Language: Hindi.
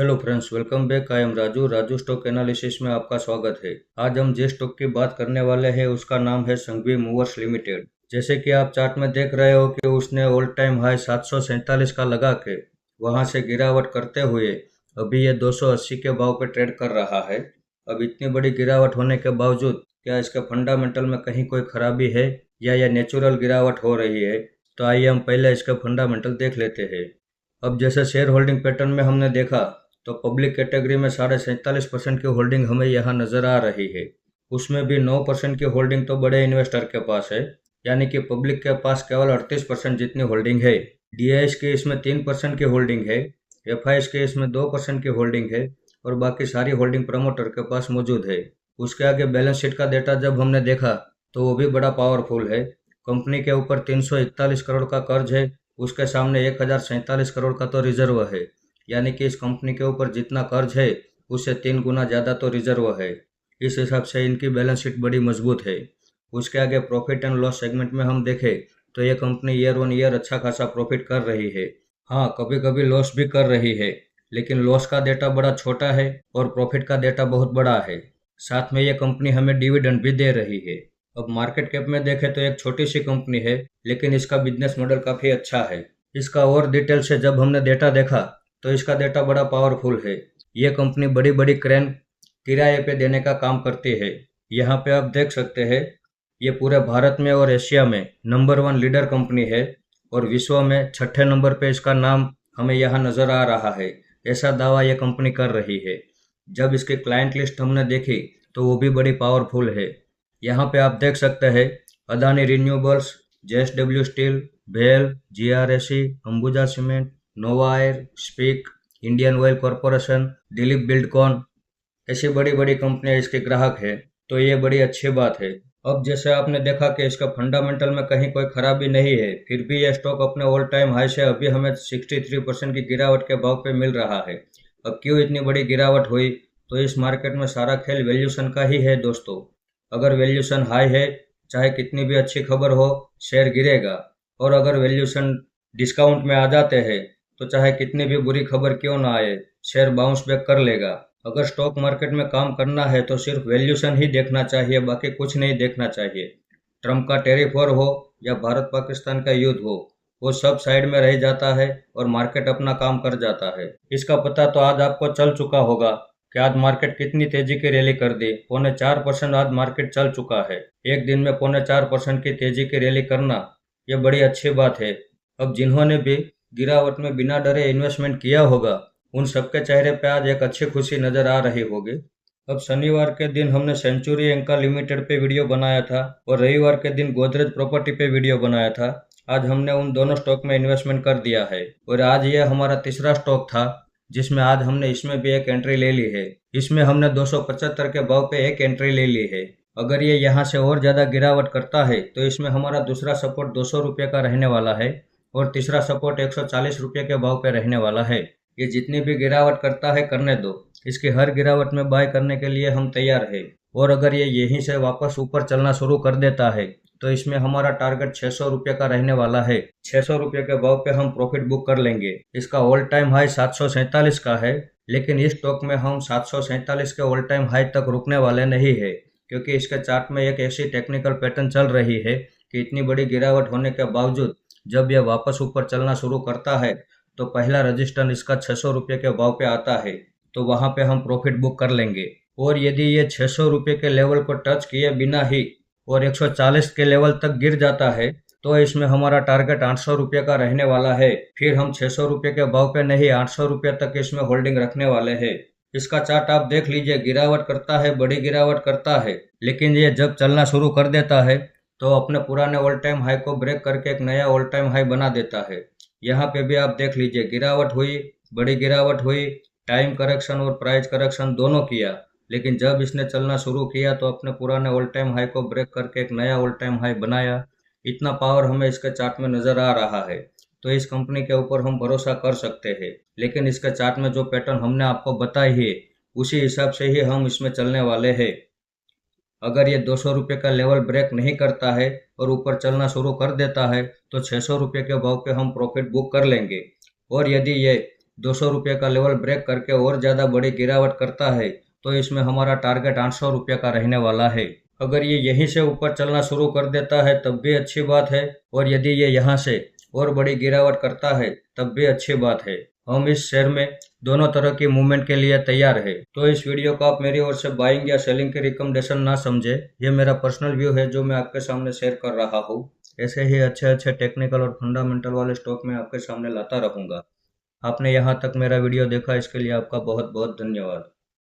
Hello friends, welcome back. I am Raju stock analysis में आपका स्वागत है। आज हम जिस स्टॉक की बात करने वाले हैं उसका नाम है संघवी मूवर्स लिमिटेड। जैसे कि आप चार्ट में देख रहे हो कि उसने ऑल टाइम हाई 747 का लगा के वहां से गिरावट करते हुए अभी ये 280 के भाव पे ट्रेड कर रहा है। अब इतनी बड़ी गिरावट होने के बावजूद क्या इसके फंडामेंटल में कहीं कोई खराबी है या यह नेचुरल गिरावट हो रही है? तो आइए हम पहले इसके फंडामेंटल देख लेते हैं। अब जैसे शेयर होल्डिंग पैटर्न में हमने देखा तो पब्लिक कैटेगरी में 47.5% की होल्डिंग हमें यहाँ नजर आ रही है। उसमें भी 9% की होल्डिंग तो बड़े इन्वेस्टर के पास है, यानी कि पब्लिक के पास केवल 38% जितनी होल्डिंग है। डीआईएस की इसमें 3% की होल्डिंग है, एफआईएस के इसमें 2% की होल्डिंग है और बाकी सारी होल्डिंग प्रमोटर के पास मौजूद है। उसके आगे बैलेंस शीट का डेटा जब हमने देखा तो वो भी बड़ा पावरफुल है। कंपनी के ऊपर 341 करोड़ का कर्ज है, उसके सामने 1047 करोड़ का तो रिजर्व है, यानी कि इस कंपनी के ऊपर जितना कर्ज है उससे 3 गुना ज़्यादा तो रिजर्व है। इस हिसाब से इनकी बैलेंस शीट बड़ी मजबूत है। उसके आगे प्रॉफिट एंड लॉस सेगमेंट में हम देखें तो ये कंपनी ईयर ऑन ईयर अच्छा खासा प्रॉफिट कर रही है। हाँ, कभी कभी लॉस भी कर रही है, लेकिन लॉस का डेटा बड़ा छोटा है और प्रॉफिट का डेटा बहुत बड़ा है। साथ में ये कंपनी हमें डिविडेंड भी दे रही है। अब मार्केट कैप में देखें तो एक छोटी सी कंपनी है, लेकिन इसका बिजनेस मॉडल काफ़ी अच्छा है। इसका और डिटेल से जब हमने डेटा देखा तो इसका डेटा बड़ा पावरफुल है। ये कंपनी बड़ी बड़ी क्रेन किराए पे देने का काम करती है। यहाँ पे आप देख सकते हैं, ये पूरे भारत में और एशिया में नंबर 1 लीडर कंपनी है और विश्व में छठे नंबर पे इसका नाम हमें यहाँ नज़र आ रहा है। ऐसा दावा ये कंपनी कर रही है। जब इसके क्लाइंट लिस्ट हमने देखी तो वो भी बड़ी पावरफुल है। यहाँ पे आप देख सकते हैं, अदानी रिन्यूएबल्स, जेएसडब्ल्यू स्टील, भेल, GRAC, Ambuja cement, Nova Air, SPIC, Indian Oil Corporation, Dilip Buildcon, ऐसी बड़ी बड़ी कंपनियां इसके ग्राहक है। तो ये बड़ी अच्छी बात है। अब जैसे आपने देखा कि इसका फंडामेंटल में कहीं कोई खराबी नहीं है, फिर भी ये स्टॉक अपने ऑल टाइम हाई से अभी हमें 63% की गिरावट के भाव पे मिल रहा है। अब क्यों इतनी बड़ी गिरावट हुई? तो इस मार्केट में सारा खेल वैल्यूशन का ही है दोस्तों। अगर वैल्यूशन हाई है, चाहे कितनी भी अच्छी खबर हो, शेयर गिरेगा। और अगर वैल्यूशन डिस्काउंट में आ जाते हैं तो चाहे कितनी भी बुरी खबर क्यों ना आए, शेयर बाउंस बैक कर लेगा। अगर स्टॉक मार्केट में काम करना है तो सिर्फ वैल्यूशन ही देखना चाहिए, बाकी कुछ नहीं देखना चाहिए। ट्रम्प का टैरिफ वॉर हो या भारत पाकिस्तान का युद्ध हो, वो सब साइड में रह जाता है और मार्केट अपना काम कर जाता है। इसका पता तो आज आपको चल चुका होगा कि आज मार्केट कितनी तेजी की रैली कर दी। 4.25% आज मार्केट चल चुका है। एक दिन में 4.25% की तेजी की रैली करना ये बड़ी अच्छी बात है। अब जिन्होंने भी गिरावट में बिना डरे इन्वेस्टमेंट किया होगा, उन सबके चेहरे पे आज एक अच्छी खुशी नजर आ रही होगी। अब शनिवार के दिन हमने सेंचुरी इंका लिमिटेड पे वीडियो बनाया था और रविवार के दिन गोदरेज प्रॉपर्टी पे वीडियो बनाया था। आज हमने उन दोनों स्टॉक में इन्वेस्टमेंट कर दिया है और आज ये हमारा तीसरा स्टॉक था जिसमें आज हमने इसमें भी एक एंट्री ले ली है। इसमें हमने 275 के भाव पे एक एंट्री ले ली है। अगर ये यहाँ से और ज़्यादा गिरावट करता है तो इसमें हमारा दूसरा सपोर्ट 200 रुपये का रहने वाला है और तीसरा सपोर्ट 140 रुपये के भाव पे रहने वाला है। ये जितनी भी गिरावट करता है करने दो, इसकी हर गिरावट में बाय करने के लिए हम तैयार है। और अगर ये यहीं से वापस ऊपर चलना शुरू कर देता है तो इसमें हमारा टारगेट 600 रुपये का रहने वाला है। 600 रुपये के भाव पे हम प्रॉफिट बुक कर लेंगे। इसका ऑल टाइम हाई 747 का है, लेकिन इस स्टॉक में हम 747 के ऑल टाइम हाई तक रुकने वाले नहीं है, क्योंकि इसके चार्ट में एक ऐसी टेक्निकल पैटर्न चल रही है कि इतनी बड़ी गिरावट होने के बावजूद जब यह वापस ऊपर चलना शुरू करता है तो पहला रजिस्टर इसका 600 रुपये के भाव पे आता है, तो वहां पे हम प्रॉफिट बुक कर लेंगे। और यदि ये 600 रुपये के लेवल को टच किए बिना ही और 140 के लेवल तक गिर जाता है तो इसमें हमारा टारगेट 800 रुपये का रहने वाला है। फिर हम 600 रुपये के भाव पे नहीं, 800 रुपये तक इसमें होल्डिंग रखने वाले हैं। इसका चार्ट आप देख लीजिए, गिरावट करता है, बड़ी गिरावट करता है, लेकिन ये जब चलना शुरू कर देता है तो अपने पुराने ऑल टाइम हाई को ब्रेक करके एक नया ऑल टाइम हाई बना देता है। यहाँ पे भी आप देख लीजिए, गिरावट हुई, बड़ी गिरावट हुई, टाइम करेक्शन और प्राइस करेक्शन दोनों किया, लेकिन जब इसने चलना शुरू किया तो अपने पुराने ऑल टाइम हाई को ब्रेक करके एक नया ऑल टाइम हाई बनाया। इतना पावर हमें इसके चार्ट में नजर आ रहा है, तो इस कंपनी के ऊपर हम भरोसा कर सकते हैं। लेकिन इसके चार्ट में जो पैटर्न हमने आपको बताई है उसी हिसाब से ही हम इसमें चलने वाले हैं। अगर ये 200 रुपये का लेवल ब्रेक नहीं करता है और ऊपर चलना शुरू कर देता है तो 600 रुपये के भाव पे हम प्रॉफिट बुक कर लेंगे। और यदि ये ₹200 का लेवल ब्रेक करके और ज़्यादा बड़ी गिरावट करता है तो इसमें हमारा टारगेट ₹800 का रहने वाला है। अगर ये यहीं से ऊपर चलना शुरू कर देता है तब भी अच्छी बात है, और यदि ये यहाँ से और बड़ी गिरावट करता है तब भी अच्छी बात है। हम इस शेयर में दोनों तरह की मूवमेंट के लिए तैयार है। तो इस वीडियो को आप मेरी ओर से बाइंग या सेलिंग की रिकमेंडेशन ना समझे, ये मेरा पर्सनल व्यू है जो मैं आपके सामने शेयर कर रहा हूँ। ऐसे ही अच्छे अच्छे टेक्निकल और फंडामेंटल वाले स्टॉक मैं आपके सामने लाता रहूँगा। आपने यहाँ तक मेरा वीडियो देखा, इसके लिए आपका बहुत बहुत धन्यवाद।